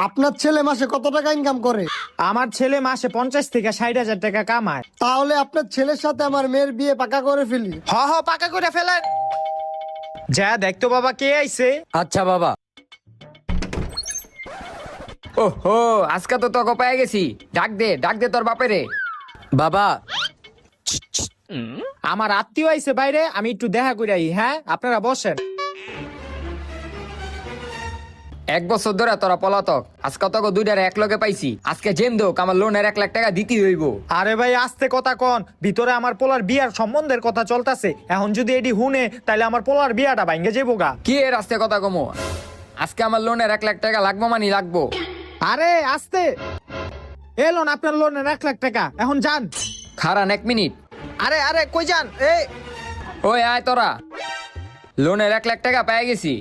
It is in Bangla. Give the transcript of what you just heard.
আপনার ছেলে মাসে কত টাকা ইনকাম করে? আমার ছেলে মাসে 50 থেকে 60,000 টাকা কামায়। তাহলে আপনার ছেলের সাথে আমার মেয়ের বিয়ে পাকা করে ফেলি। হ হ, পাকা করে ফেলেন। যা দেখতো বাবা কে আইছে। আচ্ছা বাবা। ওহো, আজকে তো তোকে পেয়ে গেছি। ডাক দে তোর বাপেরে। বাবা, আমার আত্মীয় আইছে বাইরে, আমি একটু দেখা করে আই। হ্যাঁ, আপনারা বসেন। 1 বছর ধরে তোরা পলাতক, আজকে তোকে দুইটারে এক লগে পাইছি। আজকে জেন দোক আমার লোনের 1 লাখ টাকা দিতে হইব। আরে ভাই আস্তে কথা কন, ভিতরে আমার পোলার বিয়ার সম্বন্ধের কথা চলতেছে। এখন যদি এটি হুনে তাহলে আমার পোলার বিয়াটা ভাঙ্গে যাবো গা। কি এর আস্তে কথা কমো? আজকে আমার লোনের 1 লাখ টাকা লাগবো মানে লাগবো। আরে আস্তে, এলোন আপনার লোনের 1 লাখ টাকা, এখন যান। খারান 1 মিনিট। আরে আরে কই যান? ওই আয় তোরা, লোনের 1 লাখ টাকা পেয়ে গেছি।